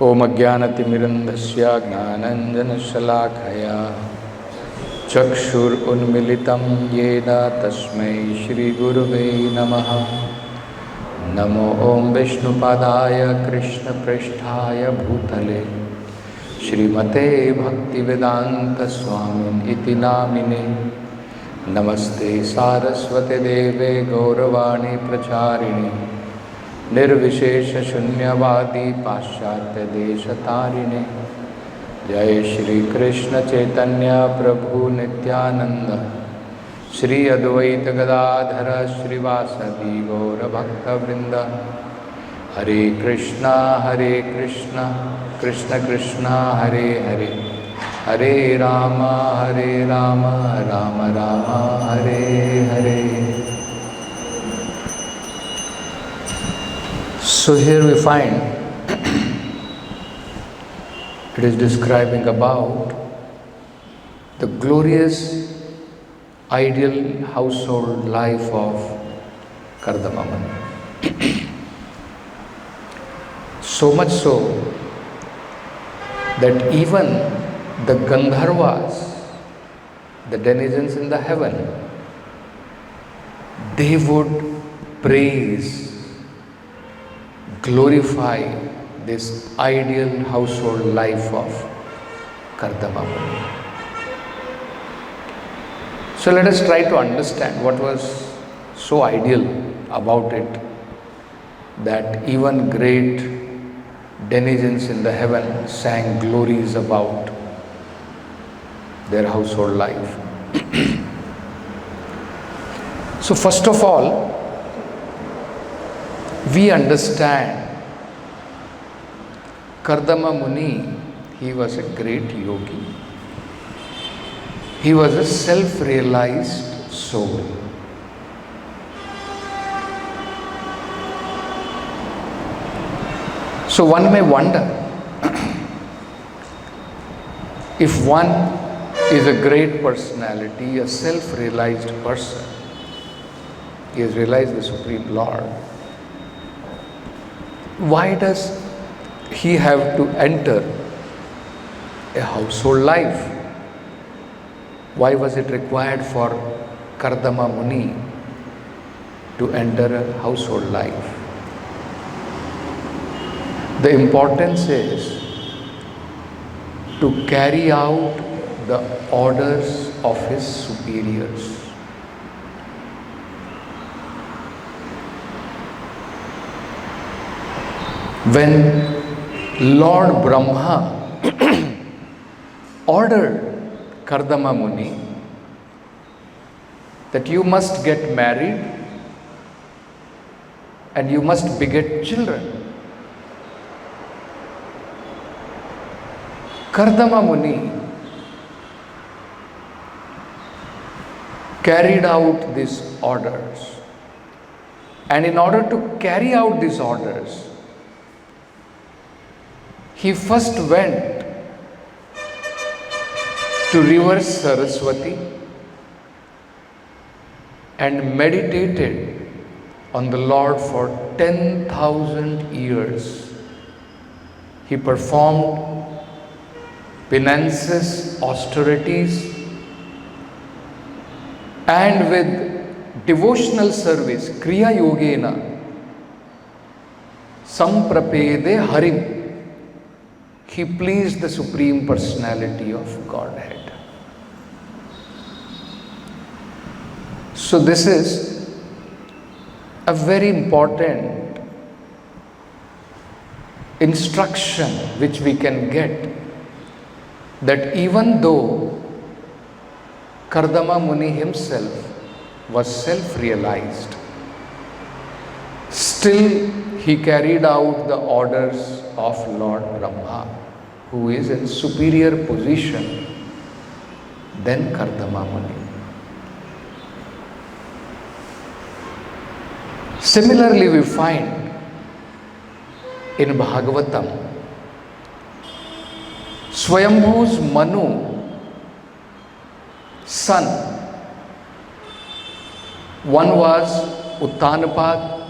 ओम अज्ञानतिमिरन्धस्य ज्ञानाञ्जनशलाकया चक्षुरुन्मिलितं येन तस्मै श्रीगुरुवे नमः। नमो ओं विष्णुपादाय कृष्णप्रेष्ठाय भूतले श्रीमते भक्तिवेदान्तस्वामिनिति नामिने। नमस्ते सारस्वते देवे गौरवाणी प्रचारिणे निर्विशेषशून्यवादी पाश्चात्यदेशतारिणे। जय श्री कृष्ण चैतन्य प्रभु नित्यानंद श्री अद्वैत गदाधर श्रीवासदि गौरभक्तवृंद। हरे कृष्णा कृष्ण कृष्णा हरे हरे, हरे Ram Ram Ram Hare Hare. So here we find it is describing about the glorious ideal household life of Kardama Muni. So much so that even the Gandharvas, the denizens in the heaven, they would praise, glorify this ideal household life of Kardama Muni. So let us try to understand what was so ideal about it that even great denizens in the heaven sang glories about their household life. So first of all, we understand Kardama Muni, he was a great yogi. He was a self-realized soul. So one may wonder, if one is a great personality, a self-realized person, he has realized the Supreme Lord, why does he have to enter a household life? Why was it required for Kardama Muni to enter a household life? The importance is to carry out the orders of his superiors. When Lord Brahma ordered Kardama Muni that you must get married and you must beget children, Kardama Muni carried out these orders, and in order to carry out these orders, he first went to river Saraswati and meditated on the Lord for 10,000 years. He performed penances, austerities, and with devotional service, Kriya Yogena, Samprapede Harim, he pleased the Supreme Personality of Godhead. So this is a very important instruction which we can get, that even though Kardama Muni himself was self-realized, still he carried out the orders of Lord Brahma, who is in superior position than Kardama Muni. Similarly, we find in Bhagavatam, Swayambhu's Manu son, one was Uttanapad,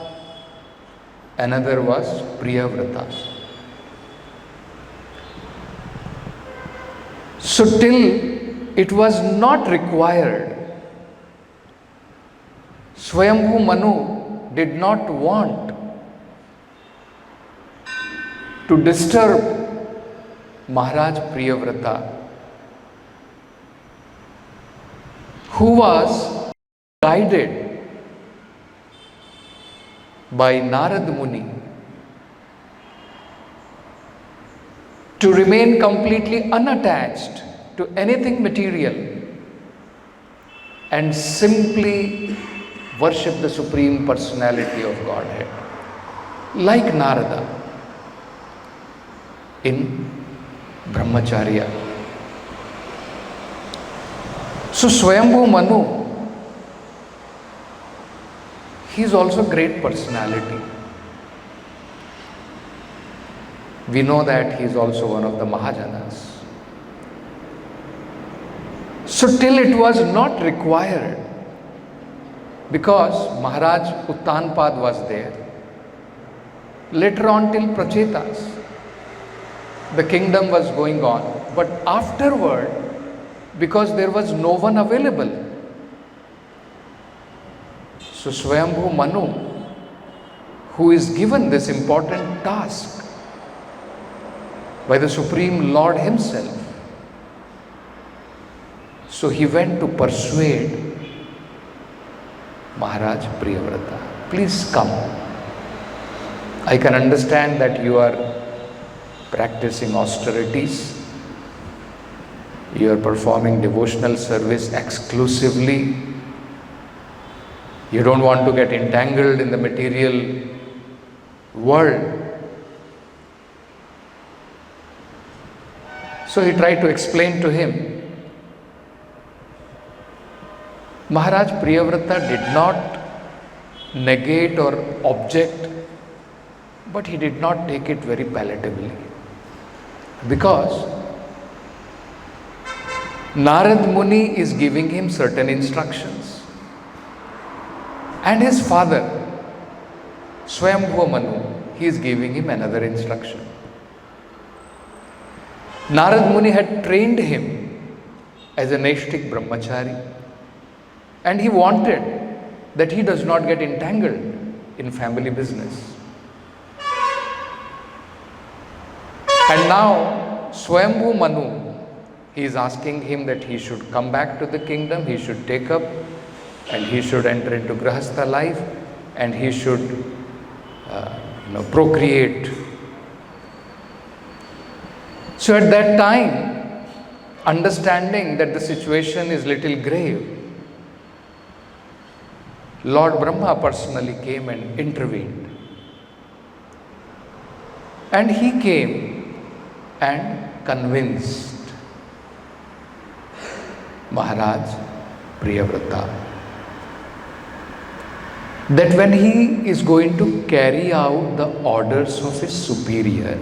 another was Priyavrata. So till it was not required, Swayambhu Manu did not want to disturb Maharaj Priyavrata, who was guided by Narad Muni to remain completely unattached to anything material and simply worship the Supreme Personality of Godhead, like Narada in Brahmacharya. So Swayambhu Manu, he is also great personality. We know that he is also one of the Mahajanas. So till it was not required, because Maharaj Uttanpad was there, later on till Prachetas, the kingdom was going on, but afterward, because there was no one available, so Swayambhu Manu, who is given this important task by the Supreme Lord himself, so he went to persuade Maharaj Priyavrata, please come. I can understand that you are practicing austerities, you are performing devotional service exclusively, you don't want to get entangled in the material world. So he tried to explain to him. Maharaj Priyavrata did not negate or object, but he did not take it very palatably, because Narad Muni is giving him certain instructions, and his father Swayambhu Manu, he is giving him another instruction. Narad Muni had trained him as a Naishtik Brahmachari, and he wanted that he does not get entangled in family business. And now Swayambhu Manu, he is asking him that he should come back to the kingdom, he should take up and he should enter into Grahastha life, and he should procreate. So at that time, understanding that the situation is little grave, Lord Brahma personally came and intervened. And he came and convinced Maharaj Priyavrata that when he is going to carry out the orders of his superior,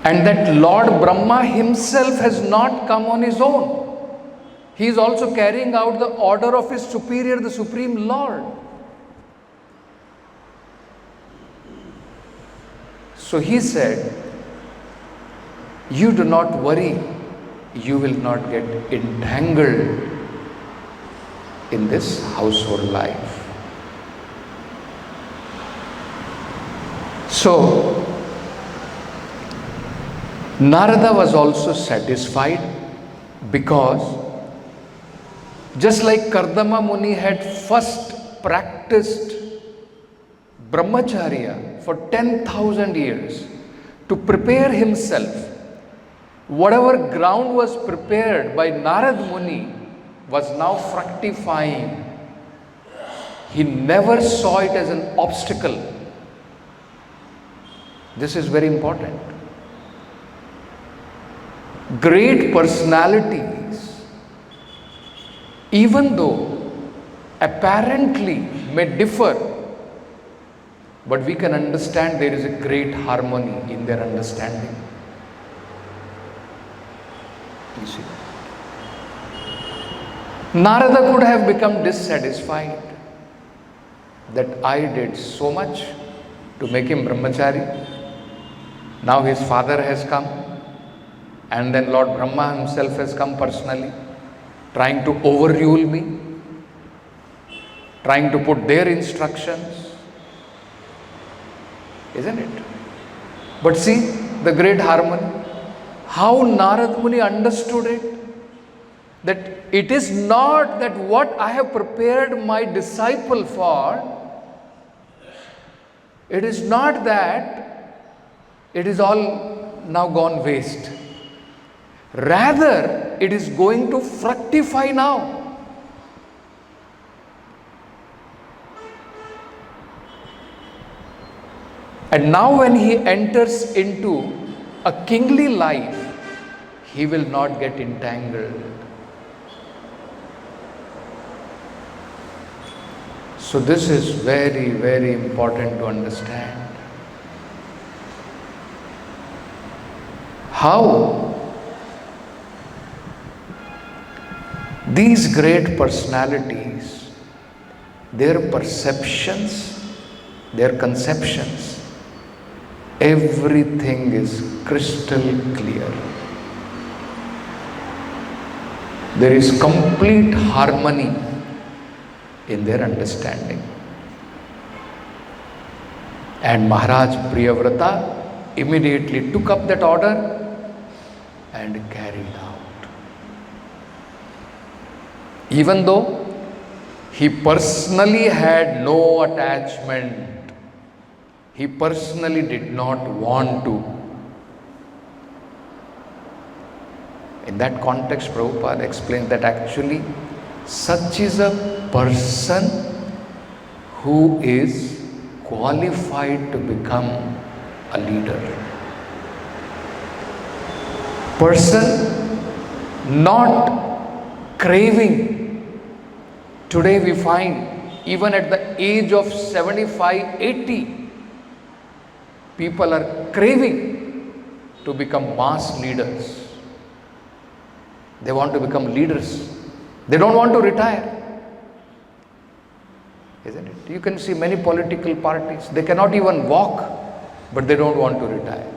and that Lord Brahma himself has not come on his own, he is also carrying out the order of his superior, the Supreme Lord. So he said, you do not worry, you will not get entangled in this household life. So Narada was also satisfied, because just like Kardama Muni had first practiced Brahmacharya for 10,000 years to prepare himself, whatever ground was prepared by Narad Muni was now fructifying. He never saw it as an obstacle. This is very important. Great personalities, even though apparently may differ, but we can understand there is a great harmony in their understanding. You see, Narada could have become dissatisfied that I did so much to make him brahmachari. Now his father has come And then Lord Brahma himself has come personally, trying to overrule me, trying to put their instructions, isn't it? But see the great harmony, how Narad Muni understood it, that it is not that what I have prepared my disciple for, it is not that it is all now gone waste. Rather, it is going to fructify now. And now when he enters into a kingly life, he will not get entangled. So this is very, very important to understand. How these great personalities, their perceptions, their conceptions, everything is crystal clear. There is complete harmony in their understanding. And Maharaj Priyavrata immediately took up that order and carried out. Even though he personally had no attachment, he personally did not want to. In that context, Prabhupada explained that actually such is a person who is qualified to become a leader. Person not craving. Today we find even at the age of 75, 80, people are craving to become mass leaders. They want to become leaders. They don't want to retire. Isn't it? You can see many political parties, they cannot even walk, but they don't want to retire.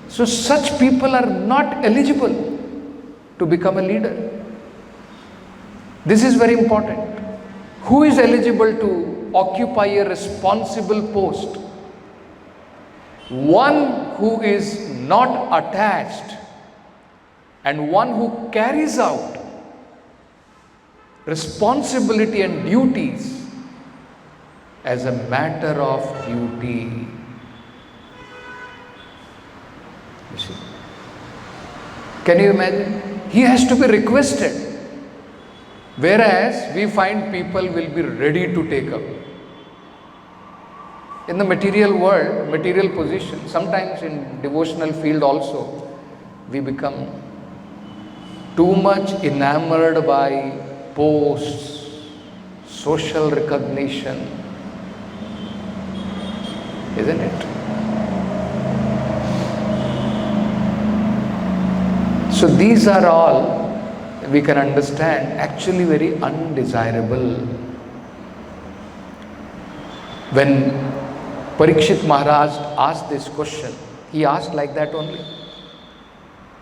So such people are not eligible to become a leader. This is very important. Who is eligible to occupy a responsible post? One who is not attached and one who carries out responsibility and duties as a matter of duty. You see? Can you imagine? He has to be requested. Whereas we find people will be ready to take up. In the material world, material position, sometimes in devotional field also, we become too much enamored by posts, social recognition, isn't it? So these are all, we can understand, actually very undesirable. When Parikshit Maharaj asked this question, he asked like that only.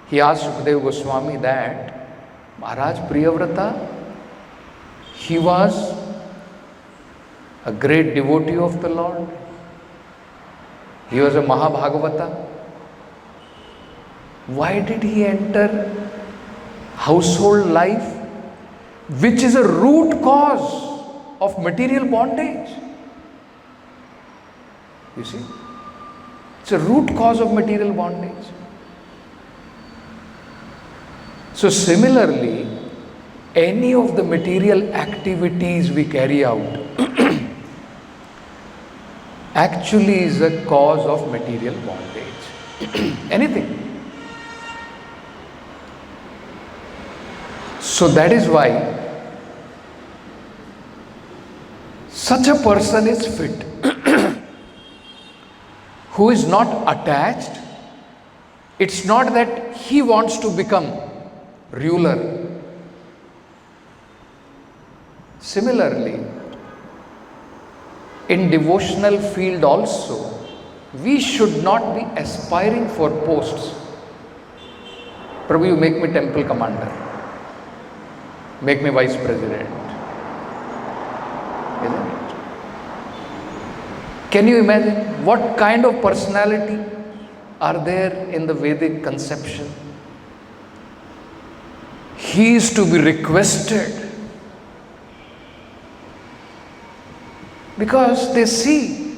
He asked Sukadeva Goswami that Maharaj Priyavrata, he was a great devotee of the Lord. He was a Mahabhagavata. Why did he enter household life, which is a root cause of material bondage? You see? It's a root cause of material bondage. So similarly, any of the material activities we carry out actually is a cause of material bondage. Anything. So that is why such a person is fit who is not attached. It's not that he wants to become ruler. Similarly, in devotional field also, We should not be aspiring for posts. Prabhu, you make me temple commander. Make me vice president. Isn't it? Can you imagine what kind of personality are there in the Vedic conception? He is to be requested because they see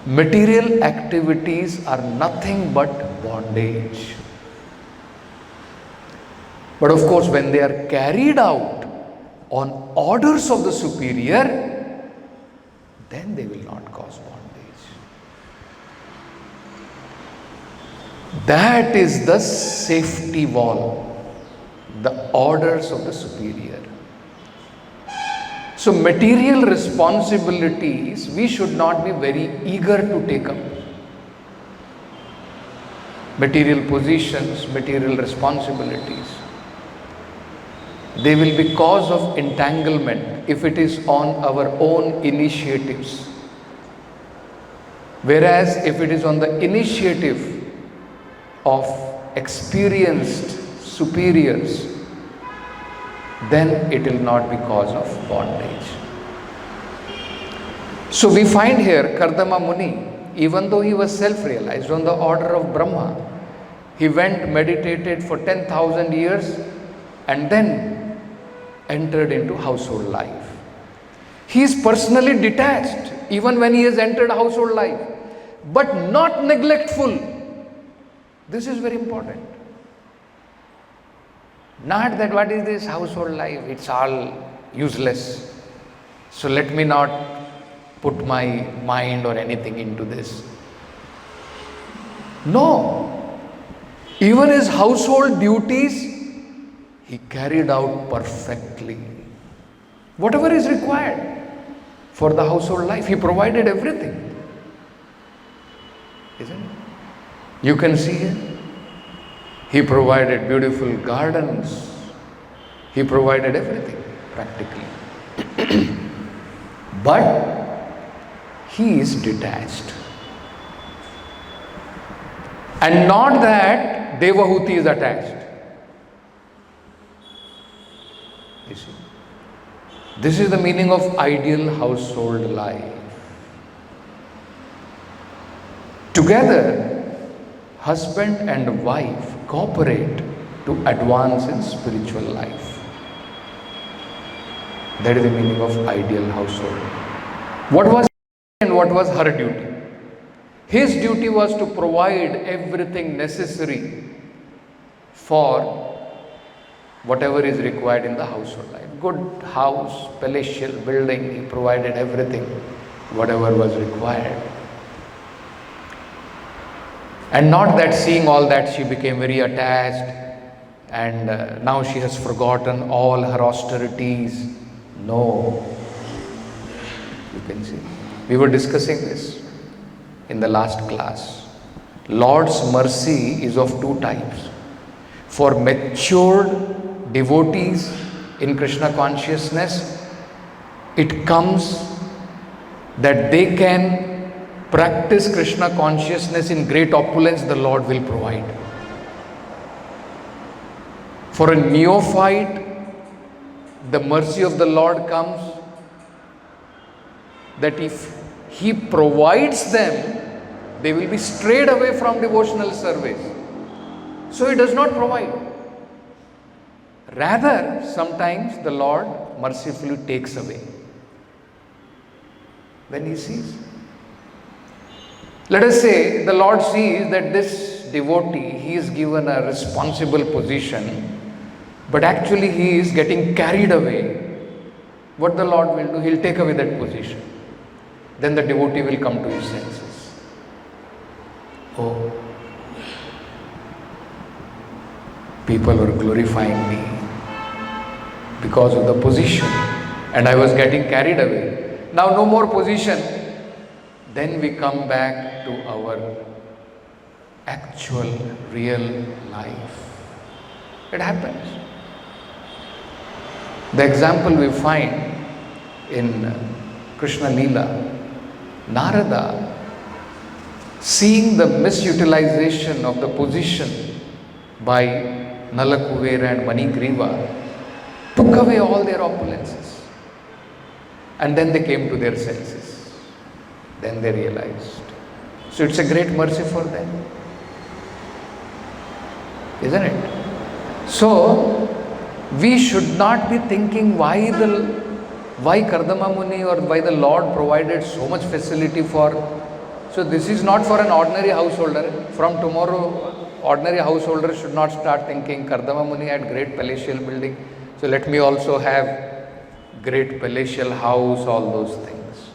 material activities are nothing but bondage. But of course, when they are carried out on orders of the superior, then they will not cause bondage. That is the safety wall, the orders of the superior. So material responsibilities, we should not be very eager to take up. Material positions, material responsibilities, they will be cause of entanglement if it is on our own initiatives. Whereas if it is on the initiative of experienced superiors, then it will not be cause of bondage. So we find here Kardama Muni, even though he was self-realized on the order of Brahma, he went, meditated for 10,000 years and then entered into household life. He is personally detached even when he has entered household life, but not neglectful. This is very important. Not that what is this household life, it's all useless, so let me not put my mind or anything into this. No, even his household duties he carried out perfectly. Whatever is required for the household life, he provided everything. Isn't it? You can see here, he provided beautiful gardens. He provided everything practically. But he is detached. And not that Devahuti is attached. You see, this is the meaning of ideal household life. Together, husband and wife cooperate to advance in spiritual life. That is the meaning of ideal household. What was her duty? His duty was to provide everything necessary for whatever is required in the household life. Good house, palatial building, he provided everything, whatever was required. And not that seeing all that she became very attached and now she has forgotten all her austerities. No. You can see. We were discussing this in the last class. Lord's mercy is of two types. For matured devotees in Krishna consciousness, it comes that they can practice Krishna consciousness in great opulence, the Lord will provide. For a neophyte, the mercy of the Lord comes that if He provides them, they will be strayed away from devotional service. So He does not provide. Rather, sometimes the Lord mercifully takes away when He sees. Let us say the Lord sees that this devotee, he is given a responsible position, but actually he is getting carried away. What the Lord will do? He will take away that position. Then the devotee will come to his senses. Oh, people were glorifying me because of the position and I was getting carried away. Now no more position. Then we come back to our actual real life. It happens. The example we find in Krishna Leela, Narada, seeing the misutilization of the position by Nalakuvera and Manigriva, took away all their opulences. And then they came to their senses. Then they realized. So it's a great mercy for them. Isn't it? So, we should not be thinking why Kardama Muni or why the Lord provided so much facility for. So this is not for an ordinary householder. From tomorrow, ordinary householder should not start thinking Kardama Muni had great palatial building. So let me also have great palatial house, all those things.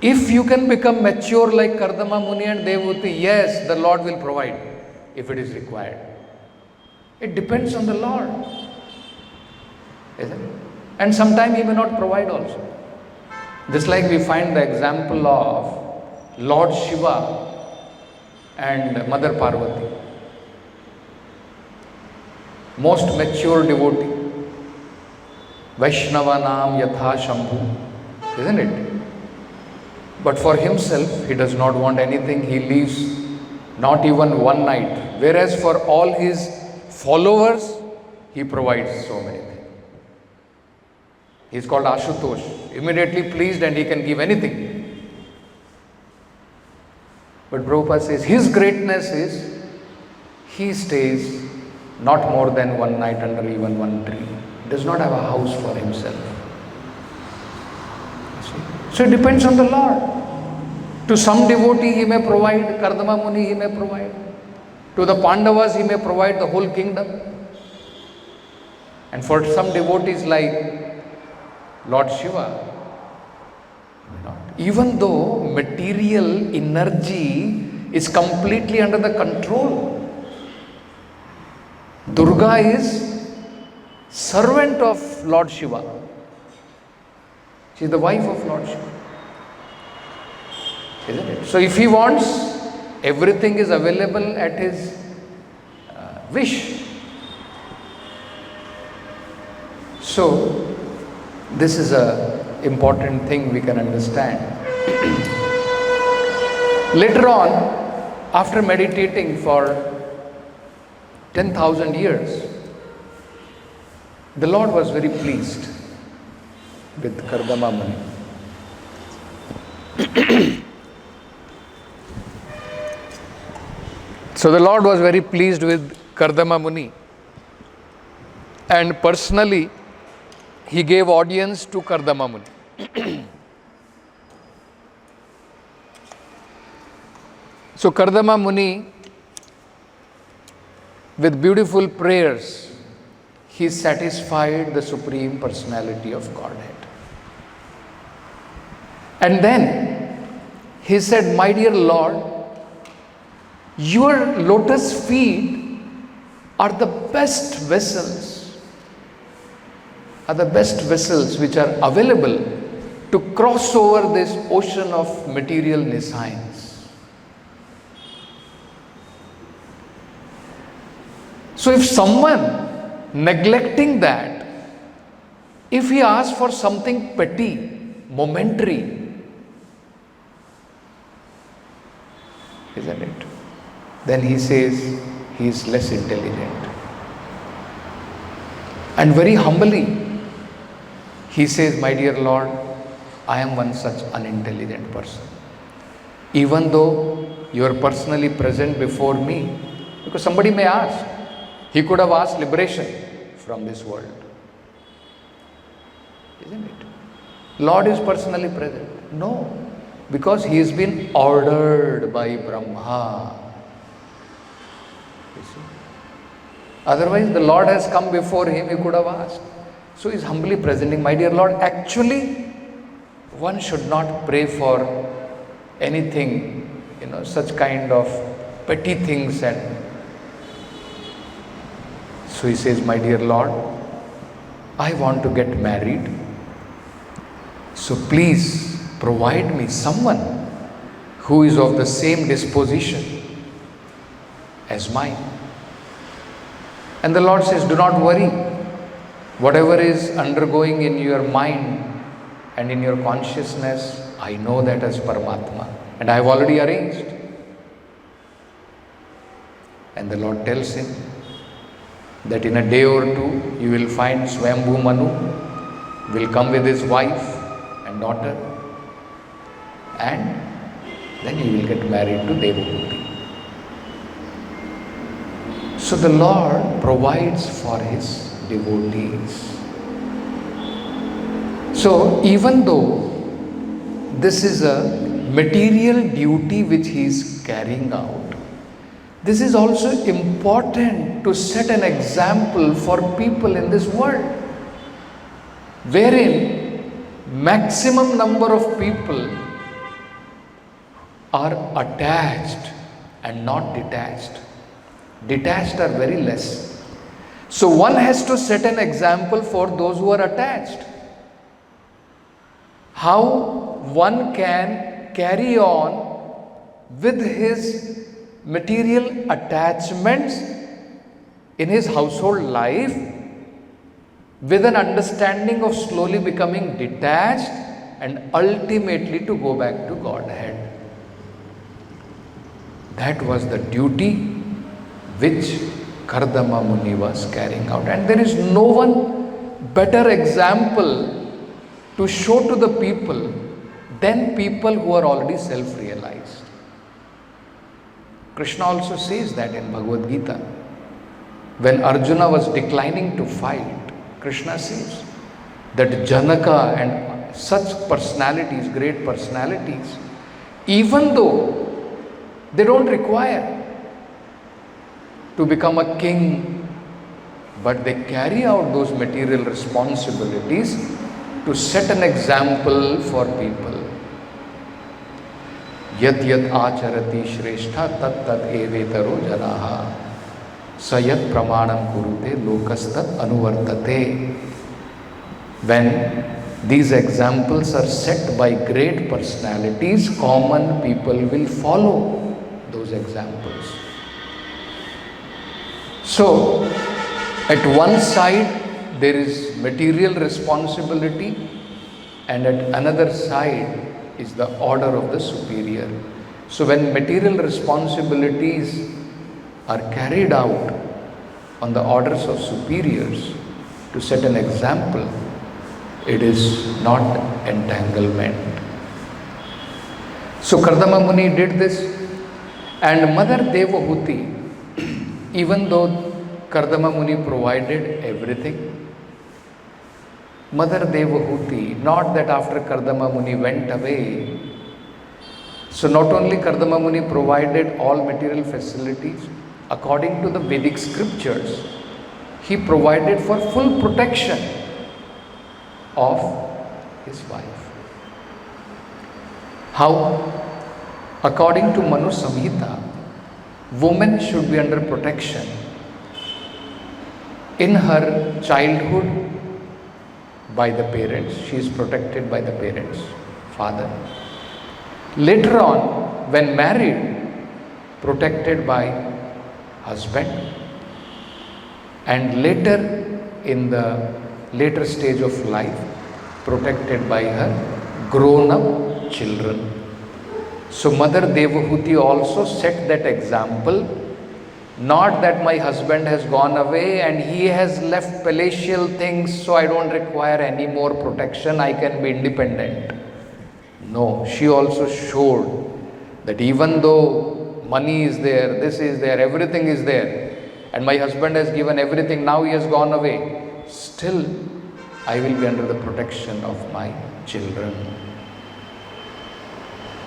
If you can become mature like Kardama Muni and Devuti, yes, the Lord will provide if it is required. It depends on the Lord. Isn't it? And sometimes He may not provide also. Just like we find the example of Lord Shiva and Mother Parvati. Most mature devotee. Vaishnava Nam Yatha Shambhu. Isn't it? But for himself, he does not want anything. He leaves not even one night. Whereas for all his followers, he provides so many things. He is called Ashutosh. Immediately pleased and he can give anything. But Prabhupada says his greatness is he stays not more than one night under even one tree. He does not have a house for himself. So it depends on the Lord. To some devotee he may provide, Kardama Muni he may provide. To the Pandavas he may provide the whole kingdom. And for some devotees like Lord Shiva, even though material energy is completely under the control, Durga is servant of Lord Shiva. She is the wife of Lord Shiva. Isn't it? So if he wants, everything is available at his wish. So this is a important thing we can understand. Later on, after meditating for 10,000 years, the Lord was very pleased with Kardama Muni. So the Lord was very pleased with Kardama Muni, and personally he gave audience to Kardama Muni. So Kardama Muni, with beautiful prayers, he satisfied the Supreme Personality of Godhead. And then he said, "My dear Lord, your lotus feet are the best vessels, which are available to cross over this ocean of material nescience." So if someone neglecting that, if he asks for something petty, momentary, isn't it? Then he says he is less intelligent. And very humbly, he says, "My dear Lord, I am one such unintelligent person. Even though you are personally present before me," because somebody may ask, he could have asked liberation from this world. Isn't it? Lord is personally present. No, because he has been ordered by Brahma. You see? Otherwise, the Lord has come before him, he could have asked. So he is humbly presenting, "My dear Lord, actually, one should not pray for anything, such kind of petty things." And so he says, "My dear Lord, I want to get married. So please provide me someone who is of the same disposition as mine." And the Lord says, "Do not worry. Whatever is undergoing in your mind and in your consciousness, I know that as Paramatma. And I have already arranged. And the Lord tells him that in a day or two you will find Swambhu Manu will come with his wife and daughter, and then he will get married to Devahuti. So the Lord provides for his devotees. So even though this is a material duty which he is carrying out, this is also important to set an example for people in this world, wherein maximum number of people are attached and not detached. Detached are very less. So one has to set an example for those who are attached. How one can carry on with his material attachments in his household life with an understanding of slowly becoming detached and ultimately to go back to Godhead. That was the duty which Kardama Muni was carrying out. And there is no one better example to show to the people than people who are already self-realized. Krishna also says that in Bhagavad Gita. When Arjuna was declining to fight, Krishna says that Janaka and such personalities, great personalities, even though they don't require to become a king, but they carry out those material responsibilities to set an example for people. Yat yat acharati shrestha tat tat evetaro janaha sayat pramanam kurute lokastat anuvartate. When these examples are set by great personalities, common people will follow those examples. So, at one side there is material responsibility, and at another side is the order of the superior. So when material responsibilities are carried out on the orders of superiors to set an example, it is not entanglement. So Kardama Muni did this, and Mother Devahuti, even though Kardama Muni provided everything, Mother Devahuti, not that after Kardama Muni went away, so not only Kardama Muni provided all material facilities, according to the Vedic scriptures, he provided for full protection of his wife. How? According to Manu Samhita, woman should be under protection in her childhood by the parents. She is protected by the parents, father. Later on, when married, protected by husband, and later in the later stage of life, protected by her grown-up children. So Mother Devahuti also set that example. Not that my husband has gone away and he has left palatial things, so I don't require any more protection, I can be independent. No, she also showed that even though money is there, this is there, everything is there, and my husband has given everything, now he has gone away, still I will be under the protection of my children.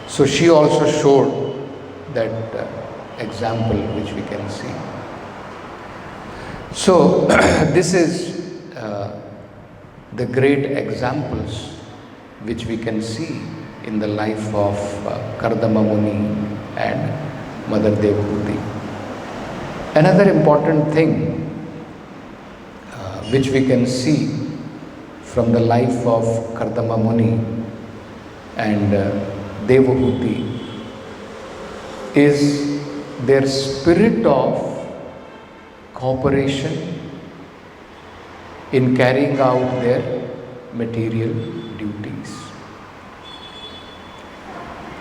So she also showed that example which we can see. So this is the great examples which we can see in the life of Kardama Muni and Mother Devahuti. Another important thing which we can see from the life of Kardama Muni and Devahuti is their spirit of cooperation in carrying out their material duties,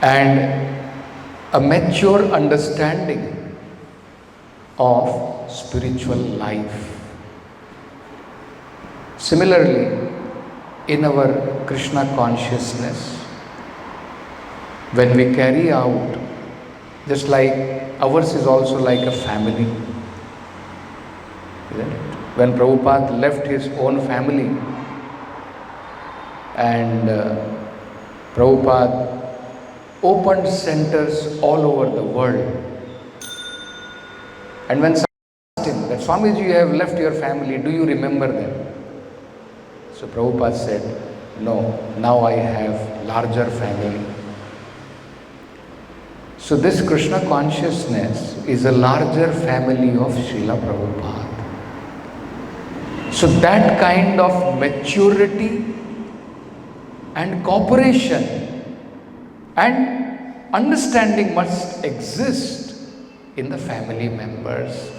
and a mature understanding of spiritual life. Similarly, in our Krishna consciousness, when we carry out, just like ours is also like a family, isn't it? When Prabhupada left his own family and Prabhupada opened centers all over the world, and when someone asked him that, Swamiji, you have left your family, do you remember them? So Prabhupada said, no, now I have larger family. So this Krishna consciousness is a larger family of Srila Prabhupada. So that kind of maturity and cooperation and understanding must exist in the family members.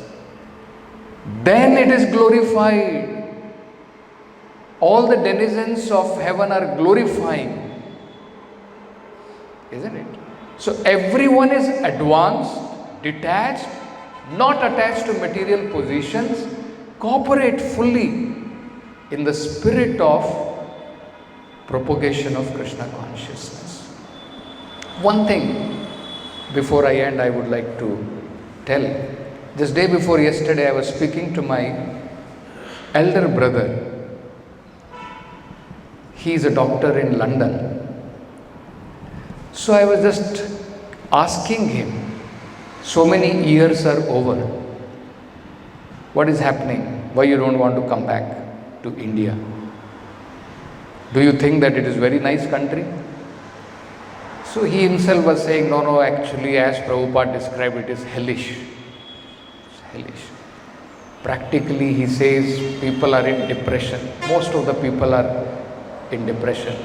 Then it is glorified. All the denizens of heaven are glorifying, isn't it? So everyone is advanced, detached, not attached to material positions, cooperate fully in the spirit of propagation of Krishna consciousness. One thing before I end, I would like to tell. This day before yesterday, I was speaking to my elder brother. He is a doctor in London. So I was just asking him, so many years are over. What is happening? Why you don't want to come back to India? Do you think that it is a very nice country? So he himself was saying, no, actually as Prabhupada described, it is hellish. It's hellish. Practically he says people are in depression. Most of the people are in depression.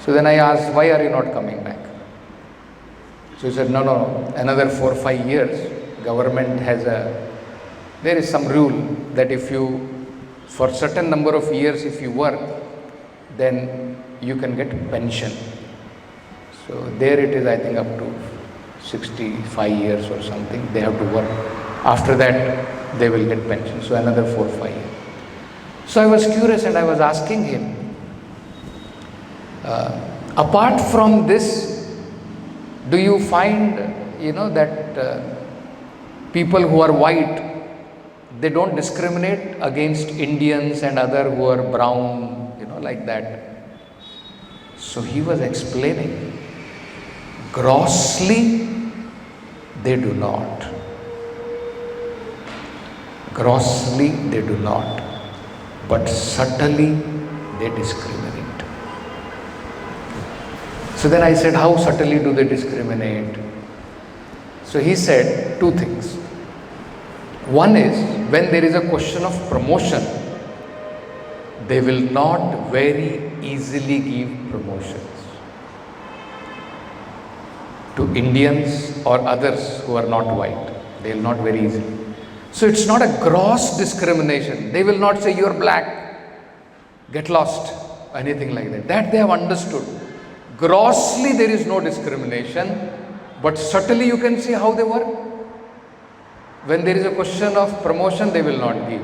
So then I asked, why are you not coming back? So he said, no, another 4 or 5 years, government has there is some rule that if you, for certain number of years if you work, then you can get pension. So there it is, I think up to 65 years or something, they have to work. After that, they will get pension. So another 4 or 5 years. So I was curious and I was asking him, apart from this, do you find, that people who are white, they don't discriminate against Indians and other who are brown, like that. So he was explaining, grossly they do not. Grossly they do not. But subtly they discriminate. So then I said, how subtly do they discriminate? So he said 2 things. One is, when there is a question of promotion, they will not very easily give promotions to Indians or others who are not white. They will not very easily. So it's not a gross discrimination. They will not say you are black, get lost, anything like that. That they have understood. Grossly there is no discrimination, but subtly you can see how they work. When there is a question of promotion, they will not give.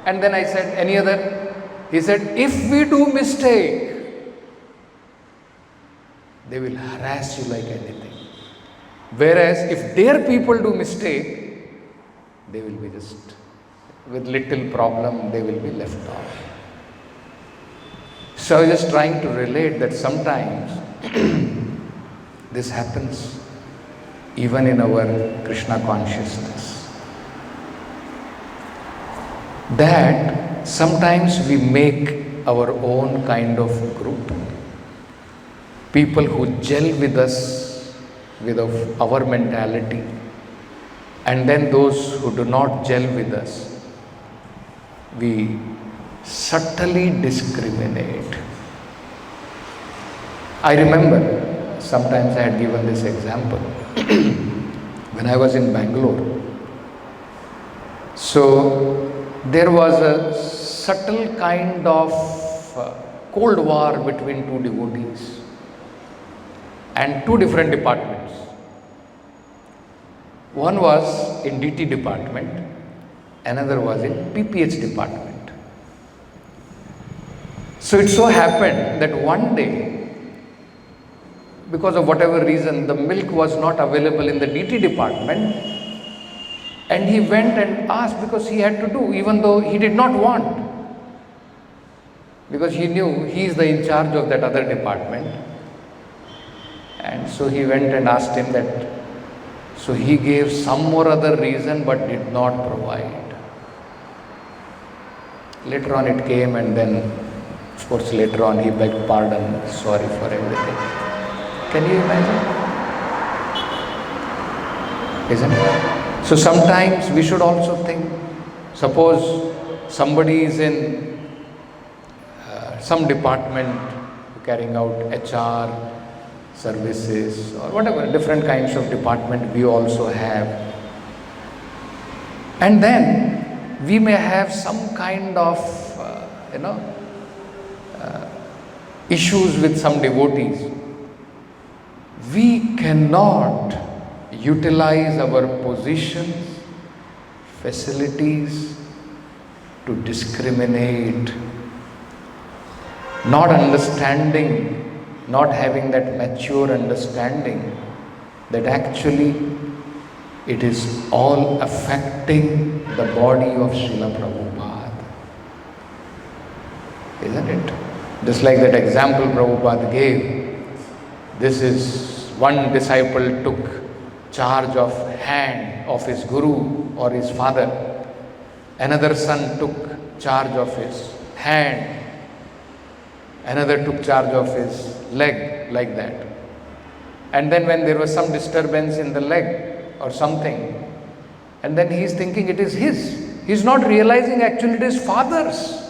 And then I said, any other? He said, if we do mistake, they will harass you like anything. Whereas if their people do mistake, they will be just, with little problem, they will be left off. So I was just trying to relate that sometimes this happens even in our Krishna consciousness. That sometimes we make our own kind of group. People who gel with us, with our mentality, and then those who do not gel with us, we subtly discriminate. I remember, sometimes I had given this example, when I was in Bangalore. So there was a subtle kind of cold war between 2 devotees and 2 different departments. One was in DT department, another was in PPH department. So it so happened that one day, because of whatever reason, the milk was not available in the DT department, and he went and asked because he had to do, even though he did not want, because he knew he is the in charge of that other department. And so he went and asked him that, so he gave some more other reason but did not provide. Later on it came, and then of course later on he begged pardon, sorry for everything. Can you imagine? Isn't it? So sometimes we should also think, suppose somebody is in some department carrying out HR services or whatever, different kinds of department we also have. And then we may have some kind of, issues with some devotees. We cannot utilize our positions, facilities to discriminate, not understanding, not having that mature understanding that actually it is all affecting the body of Srila Prabhupada. Isn't it? Just like that example Prabhupada gave, this is one disciple took charge of hand of his guru or his father, another son took charge of his hand, another took charge of his leg, like that. And then when there was some disturbance in the leg or something, and then he is thinking it is his. He is not realizing actually it is father's.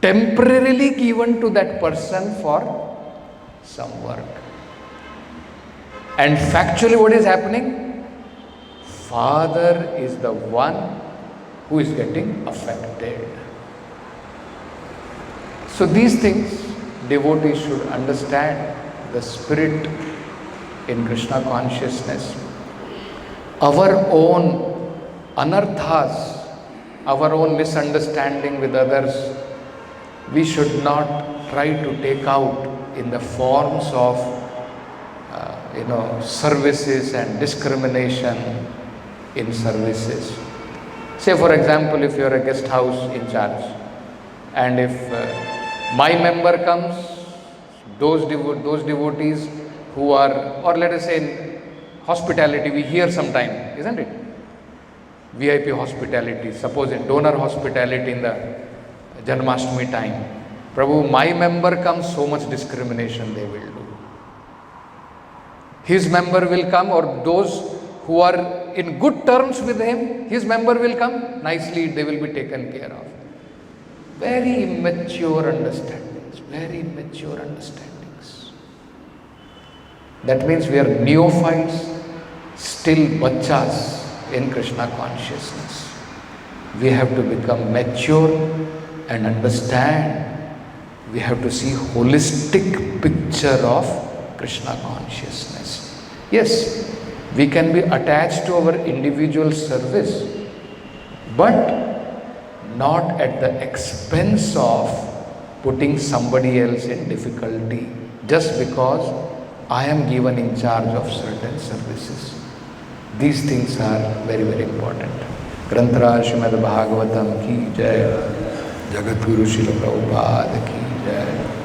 Temporarily given to that person for some work. And factually what is happening? Father is the one who is getting affected. So these things devotees should understand, the spirit in Krishna consciousness. Our own anarthas, our own misunderstanding with others, we should not try to take out in the forms of services and discrimination in services. Say for example, if you are a guest house in charge, and if my member comes, those devotees who are, or let us say in hospitality, we hear sometime, isn't it? VIP hospitality, suppose in donor hospitality in the Janmashtami time, Prabhu, my member comes, so much discrimination they will do. His member will come, or those who are in good terms with him, his member will come, nicely they will be taken care of. Very immature understandings, very immature understandings. That means we are neophytes, still bachchas in Krishna consciousness. We have to become mature and understand. We have to see holistic picture of Krishna consciousness. Yes, we can be attached to our individual service, but not at the expense of putting somebody else in difficulty just because I am given in charge of certain services. These things are very, very important. Granthara Srimad Bhagavatam ki jai, Jagat Guru Srila Prabhupada ki jai.